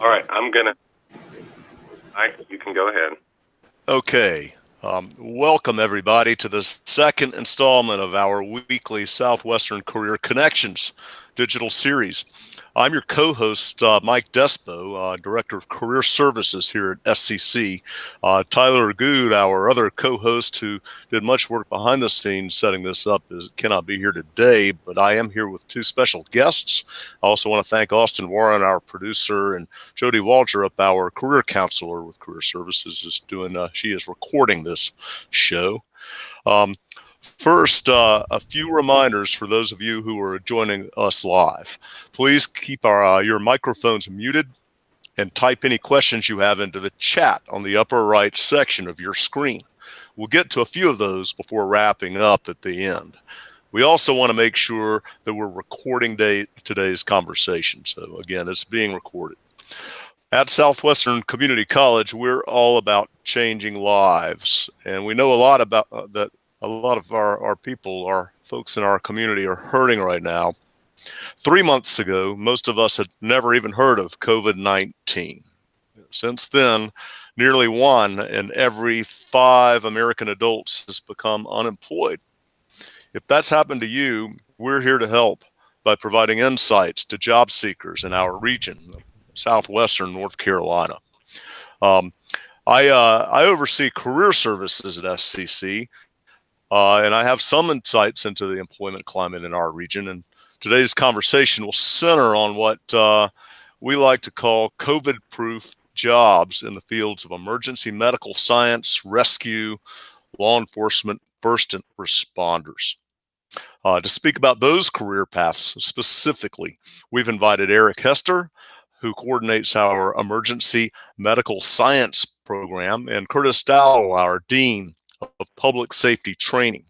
All right, you can go ahead. Okay. Welcome, everybody, to the second installment of our weekly Southwestern Career Connections digital series. I'm your co-host, Mike Despo, Director of Career Services here at SCC. Tyler Good, our other co-host who did much work behind the scenes setting this up, cannot be here today, but I am here with two special guests. I also want to thank Austin Warren, our producer, and Jody Waldrop, our career counselor with Career Services, she is recording this show. First, a few reminders for those of you who are joining us live. Please keep your microphones muted and type any questions you have into the chat on the upper right section of your screen. We'll get to a few of those before wrapping up at the end. We also want to make sure that we're recording today's conversation. So again, it's being recorded. At Southwestern Community College, we're all about changing lives, and we know a lot about that. A lot of our people, our folks in our community, are hurting right now. 3 months ago, most of us had never even heard of COVID-19. Since then, nearly 1 in every 5 American adults has become unemployed. If that's happened to you, we're here to help by providing insights to job seekers in our region, Southwestern North Carolina. I oversee career services at SCC, and I have some insights into the employment climate in our region. And today's conversation will center on what we like to call COVID-proof jobs in the fields of emergency medical science, rescue, law enforcement, first responders. To speak about those career paths specifically, we've invited Eric Hester, who coordinates our emergency medical science program, and Curtis Dowdle, our Dean of Public Safety Training.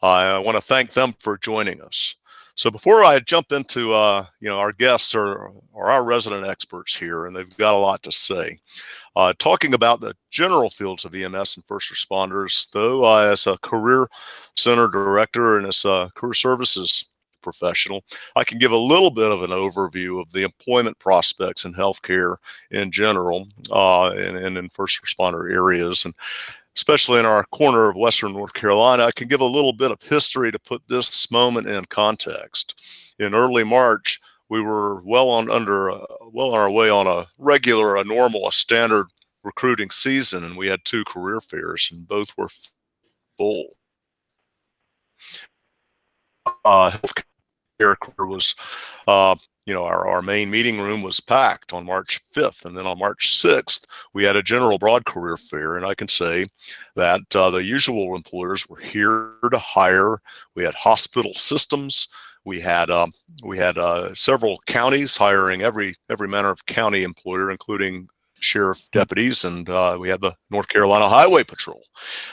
I want to thank them for joining us. So before I jump into our guests are our resident experts here, and they've got a lot to say. Talking about the general fields of EMS and first responders, though, as a career center director and as a career services professional, I can give a little bit of an overview of the employment prospects in healthcare in general, and in first responder areas. And especially in our corner of Western North Carolina, I can give a little bit of history to put this moment in context. In early March, we were well on our way on a normal, standard recruiting season, and we had 2 career fairs, and both were full. Healthcare was, our main meeting room was packed on March 5th, and then on March 6th, we had a general broad career fair, and I can say that the usual employers were here to hire. We had hospital systems. We had several counties hiring every manner of county employer, including sheriff deputies, and we had the North Carolina Highway Patrol.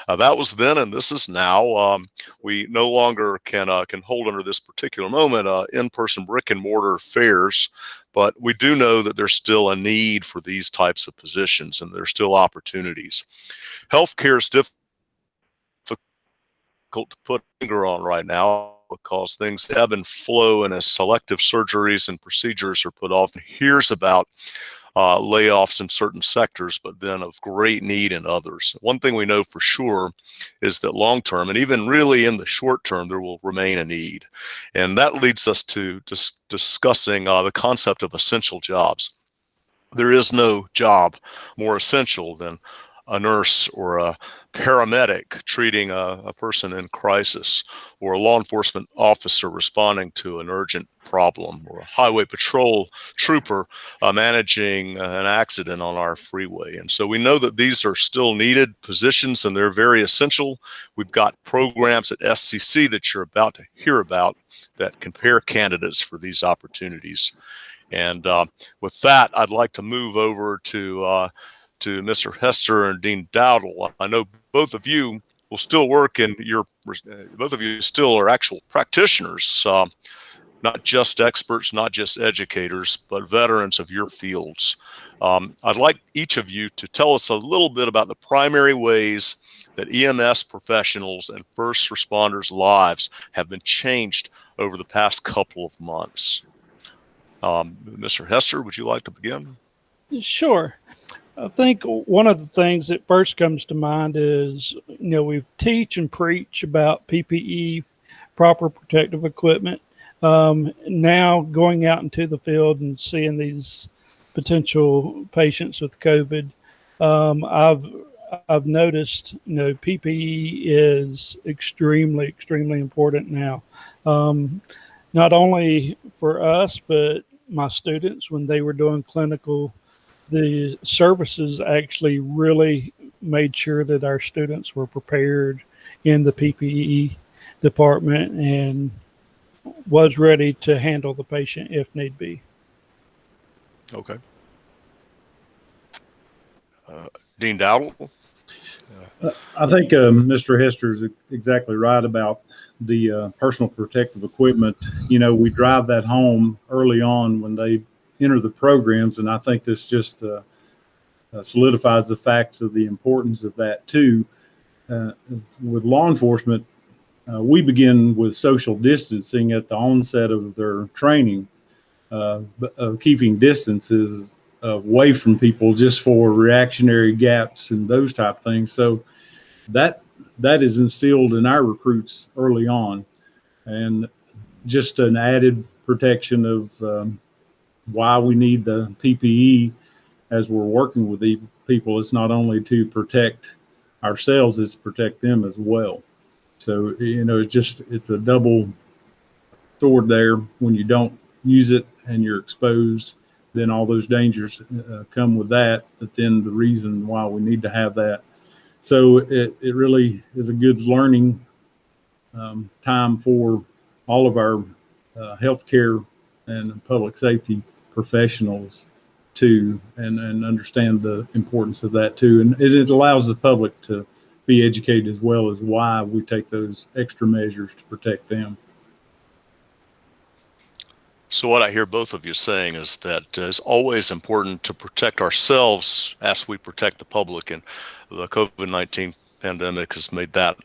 That was then, and this is now. We no longer can hold under this particular moment in-person brick and mortar fairs, but we do know that there's still a need for these types of positions, and there's still opportunities. Healthcare is difficult to put a finger on right now, because things ebb and flow, and as selective surgeries and procedures are put off, here's about layoffs in certain sectors, but then of great need in others. One thing we know for sure is that long term, and even really in the short term, there will remain a need. And that leads us to discussing the concept of essential jobs. There is no job more essential than a nurse or a paramedic treating a person in crisis, or a law enforcement officer responding to an urgent problem, or a highway patrol trooper managing an accident on our freeway. And so we know that these are still needed positions, and they're very essential. We've got programs at SCC that you're about to hear about that compare candidates for these opportunities. And with that, I'd like to move over to Mr. Hester and Dean Dowdle. I know both of you will still work both of you still are actual practitioners, not just experts, not just educators, but veterans of your fields. I'd like each of you to tell us a little bit about the primary ways that EMS professionals and first responders' lives have been changed over the past couple of months. Mr. Hester, would you like to begin? Sure. I think one of the things that first comes to mind is, we teach and preach about PPE, proper protective equipment. Now going out into the field and seeing these potential patients with COVID, I've noticed, PPE is extremely important now. Um, Not only for us, but my students when they were doing clinical, the services actually really made sure that our students were prepared in the PPE department and was ready to handle the patient if need be. Okay. Dean Dowdle? I think Mr. Hester is exactly right about the personal protective equipment. We drive that home early on when they enter the programs, and I think this just solidifies the facts of the importance of that too. With law enforcement, we begin with social distancing at the onset of their training, keeping distances away from people just for reactionary gaps and those type things. So that is instilled in our recruits early on, and just an added protection of why we need the PPE as we're working with these people. It's not only to protect ourselves, it's protect them as well. So it's a double sword there. When you don't use it and you're exposed, then all those dangers come with that. But then the reason why we need to have that, so it really is a good learning time for all of our healthcare and public safety professionals too, and understand the importance of that too. And it allows the public to be educated as well as why we take those extra measures to protect them. So what I hear both of you saying is that it's always important to protect ourselves as we protect the public, and the COVID-19 pandemic has made that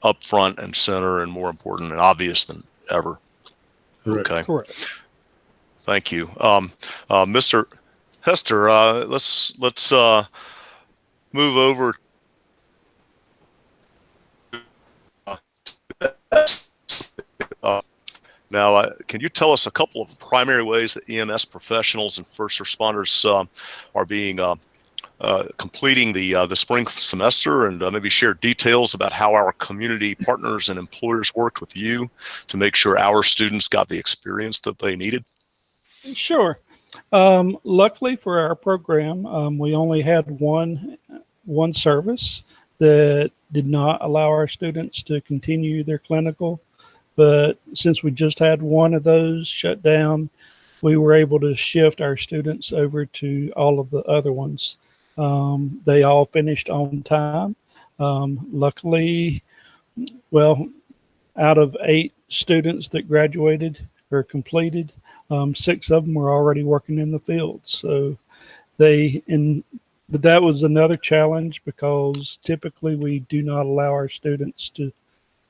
up front and center and more important and obvious than ever. Correct. Okay. Correct. Thank you. Mr. Hester, let's move over. Now, can you tell us a couple of primary ways that EMS professionals and first responders are being completing the spring semester, and maybe share details about how our community partners and employers worked with you to make sure our students got the experience that they needed? Sure. Luckily for our program, we only had one service that did not allow our students to continue their clinical. But since we just had one of those shut down, we were able to shift our students over to all of the other ones. They all finished on time. Luckily, well, out of 8 students that graduated or completed, 6 of them were already working in the field. So but that was another challenge because typically we do not allow our students to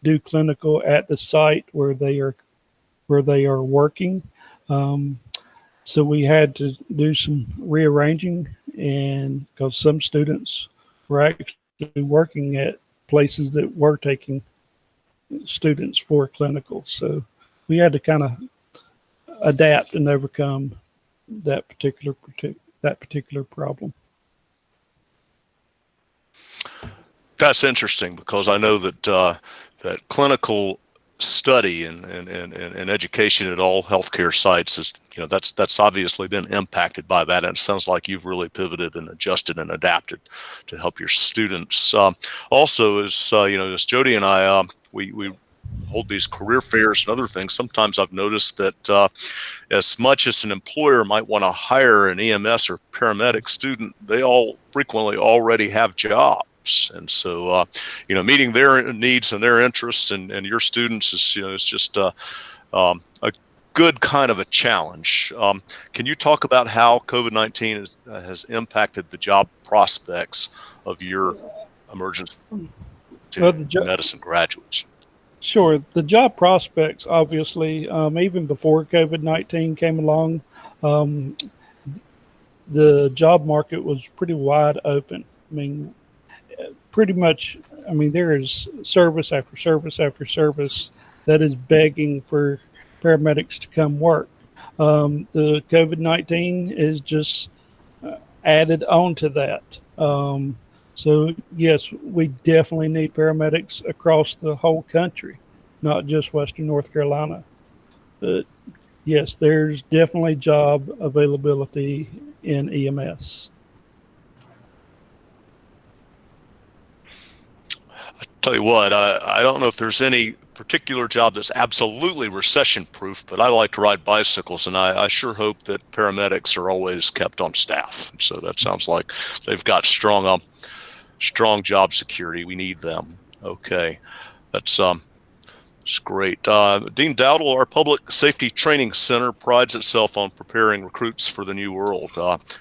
do clinical at the site where they are working. So we had to do some rearranging, and because some students were actually working at places that were taking students for clinical. So we had to kind of adapt and overcome that particular problem. That's interesting, because I know that that clinical study and education at all healthcare sites is, that's obviously been impacted by that, and it sounds like you've really pivoted and adjusted and adapted to help your students. Also, as Jody and I, we hold these career fairs and other things. Sometimes I've noticed that as much as an employer might want to hire an EMS or paramedic student, they all frequently already have jobs. And so, meeting their needs and their interests and your students is just a good kind of a challenge. Can you talk about how COVID-19 has impacted the job prospects of your emergency medicine graduates? Sure. The job prospects, obviously, even before COVID-19 came along, the job market was pretty wide open. I mean, pretty much, I mean, there is service after service after service that is begging for paramedics to come work. The COVID-19 is just added on to that. So yes, we definitely need paramedics across the whole country, not just Western North Carolina. But yes, there's definitely job availability in EMS. Tell you what, I don't know if there's any particular job that's absolutely recession proof, but I like to ride bicycles, and I sure hope that paramedics are always kept on staff. So that sounds like they've got strong job security. We need them. Okay, that's great. Dean Dowdle, our Public Safety Training Center prides itself on preparing recruits for the new world.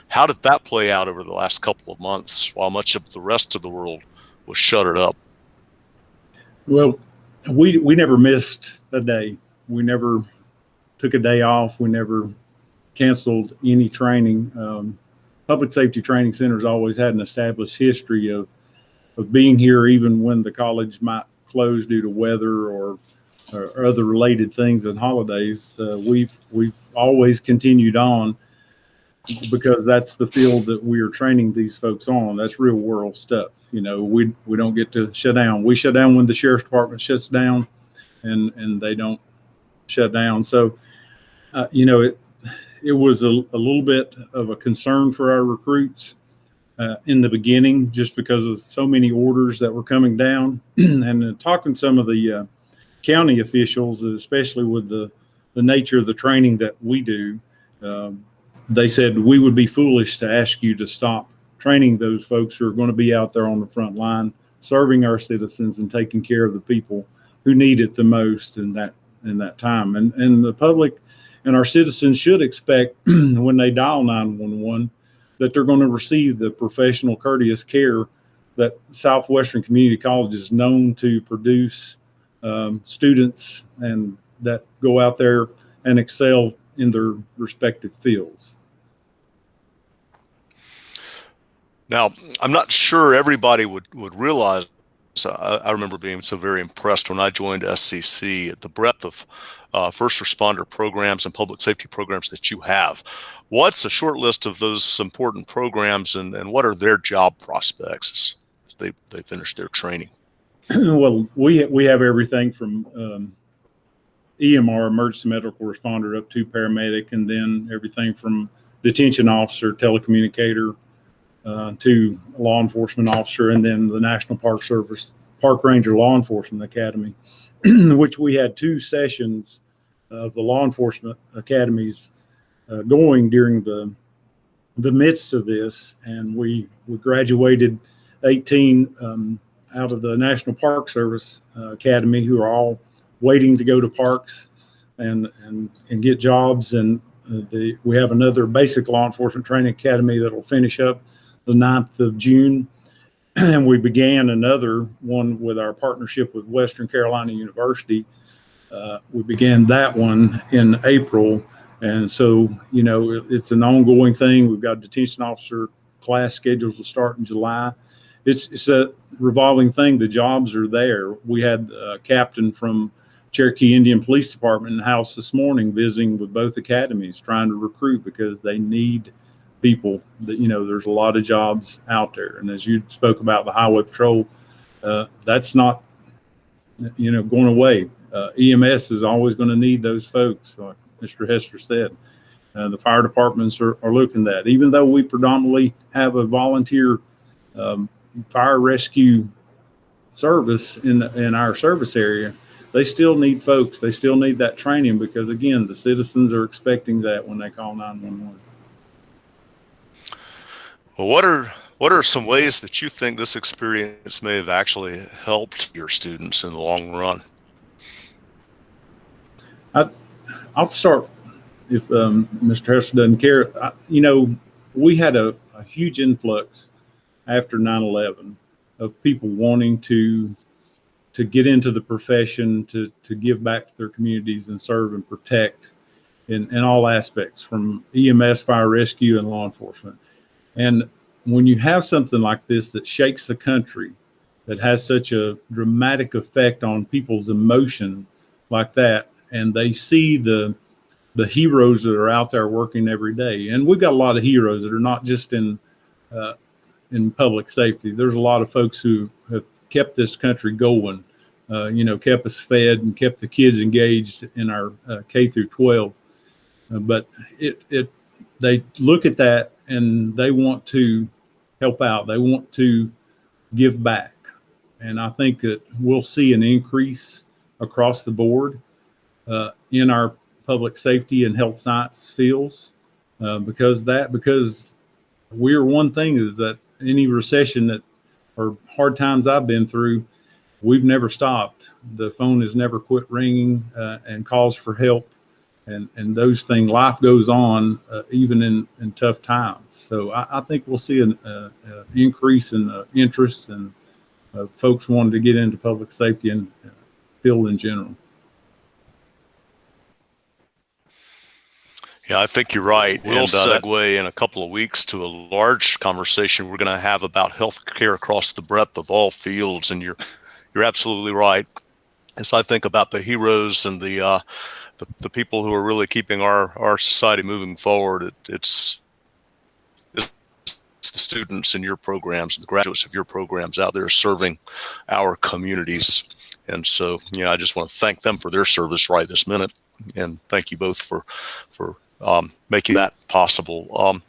How did that play out over the last couple of months while much of the rest of the world was shuttered up? Well, we never missed a day. We never took a day off. We never canceled any training. Public Safety Training Center's always had an established history of being here, even when the college might close due to weather or other related things and holidays. We've always continued on because that's the field that we are training these folks on. That's real world stuff. You know, we don't get to shut down. We shut down when the sheriff's department shuts down, and they don't shut down. So, you know, it was a little bit of a concern for our recruits in the beginning, just because of so many orders that were coming down. And talking to some of the county officials, especially with the nature of the training that we do, they said we would be foolish to ask you to stop training those folks who are going to be out there on the front line, serving our citizens and taking care of the people who need it the most in that time. And the public and our citizens should expect when they dial 911 that they're going to receive the professional, courteous care that Southwestern Community College is known to produce students and that go out there and excel in their respective fields. Now, I'm not sure everybody would realize. I remember being so very impressed when I joined SCC at the breadth of first responder programs and public safety programs that you have. What's a short list of those important programs, and what are their job prospects as they finish their training? Well, we have everything from EMR, emergency medical responder, up to paramedic, and then everything from detention officer, telecommunicator, to law enforcement officer, and then the National Park Service Park Ranger Law Enforcement Academy, which we had 2 sessions of the law enforcement academies going during the midst of this, and we graduated 18 out of the National Park Service Academy who are all waiting to go to parks and get jobs. And we have another basic law enforcement training academy that will finish up the 9th of June. And we began another one with our partnership with Western Carolina University. We began that one in April. And so, you know, it's an ongoing thing. We've got a detention officer class scheduled to start in July. It's a revolving thing. The jobs are there. We had a captain from Cherokee Indian Police Department in the house this morning visiting with both academies, trying to recruit because they need people. That, you know, there's a lot of jobs out there. And as you spoke about the highway patrol, that's not, you know, going away. EMS is always going to need those folks, like Mr. Hester said. The fire departments are looking at that. Even though we predominantly have a volunteer fire rescue service in our service area, they still need folks. They still need that training because, again, the citizens are expecting that when they call 911. Well, what are some ways that you think this experience may have actually helped your students in the long run? I'll start if Mr. Hester doesn't care. You know, we had a huge influx after 9/11 of people wanting to get into the profession, to give back to their communities and serve and protect. in all aspects, from EMS, fire rescue, and law enforcement. And when you have something like this that shakes the country, that has such a dramatic effect on people's emotion like that, and they see the heroes that are out there working every day. And we've got a lot of heroes that are not just in public safety. There's a lot of folks who have kept this country going, kept us fed and kept the kids engaged in our K through 12. But they look at that and they want to help out. They want to give back. And I think that we'll see an increase across the board in our public safety and health science fields because we're one thing is that any recession that or hard times I've been through, we've never stopped. The phone has never quit ringing and calls for help. And those things, life goes on even in tough times. So I think we'll see an increase in interest and folks wanting to get into public safety and field in general. Yeah, I think you're right. We'll segue in a couple of weeks to a large conversation we're going to have about healthcare across the breadth of all fields. And you're absolutely right. As I think about the heroes and the people who are really keeping our society moving forward, it's the students in your programs and the graduates of your programs out there serving our communities. And so, I just want to thank them for their service right this minute. And thank you both for making that possible.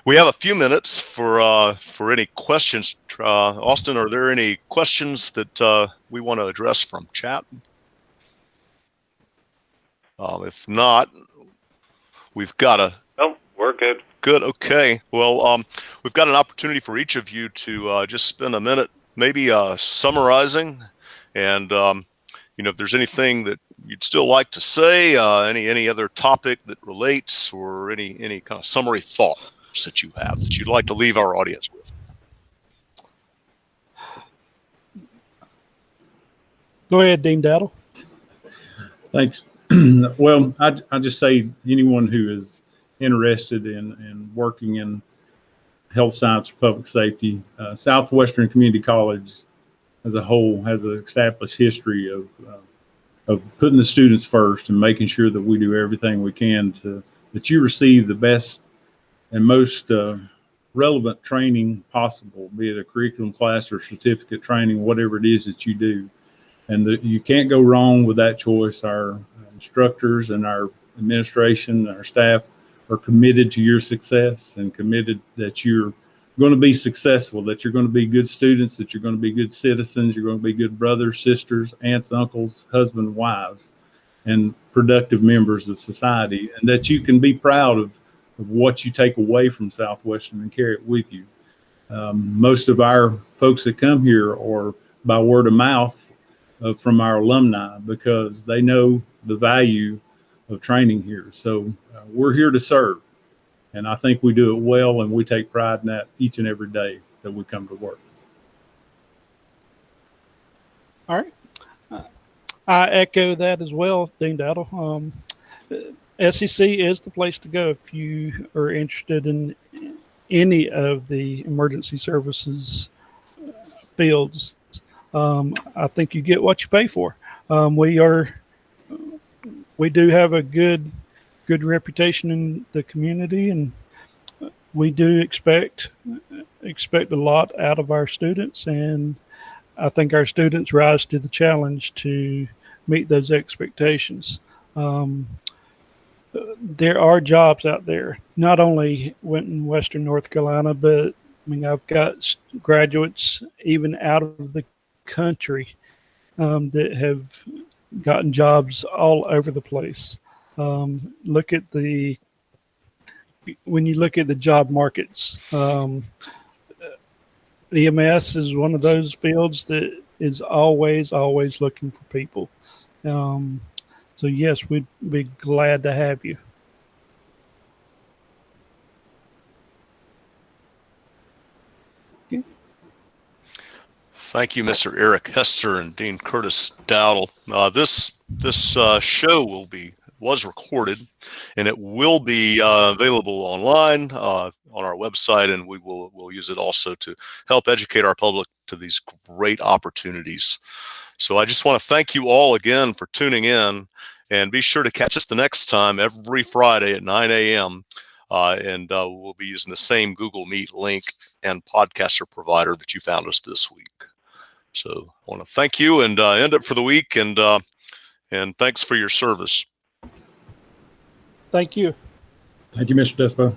We have a few minutes for any questions. Austin, are there any questions that we want to address from chat? If not, we've got a... Oh, we're good. Good. Okay. Well, we've got an opportunity for each of you to just spend a minute maybe summarizing and, if there's anything that you'd still like to say, any other topic that relates or any kind of summary thoughts that you have that you'd like to leave our audience with. Go ahead, Dean Dowdle. Thanks. Well, I just say anyone who is interested in working in health science or public safety, Southwestern Community College as a whole has an established history of putting the students first and making sure that we do everything we can that you receive the best and most relevant training possible, be it a curriculum class or certificate training, whatever it is that you do. And you can't go wrong with that choice. Our instructors and our administration and our staff are committed to your success and committed that you're going to be successful, that you're going to be good students, that you're going to be good citizens, you're going to be good brothers, sisters, aunts, uncles, husbands, wives, and productive members of society, and that you can be proud of what you take away from Southwestern and carry it with you. Most of our folks that come here are by word of mouth from our alumni because they know the value of training here. So we're here to serve. And I think we do it well, and we take pride in that each and every day that we come to work. All right. I echo that as well, Dean Dowdle. SEC is the place to go if you are interested in any of the emergency services fields. I think you get what you pay for. We do have a good reputation in the community, and we do expect a lot out of our students, and I think our students rise to the challenge to meet those expectations. There are jobs out there, not only in Western North Carolina, but I've got graduates even out of the country that have gotten jobs all over the place. When you look at the job markets, EMS is one of those fields that is always looking for people. So yes, we'd be glad to have you. Okay. Thank you, Mr. Eric Hester and Dean Curtis Dowdle. This show will be was recorded, and it will be available online on our website, and we'll use it also to help educate our public to these great opportunities. So I just want to thank you all again for tuning in, and be sure to catch us the next time every Friday at 9 a.m. We'll be using the same Google Meet link and podcaster provider that you found us this week. So I want to thank you and end it for the week, and thanks for your service. Thank you. Thank you, Mr. Despo.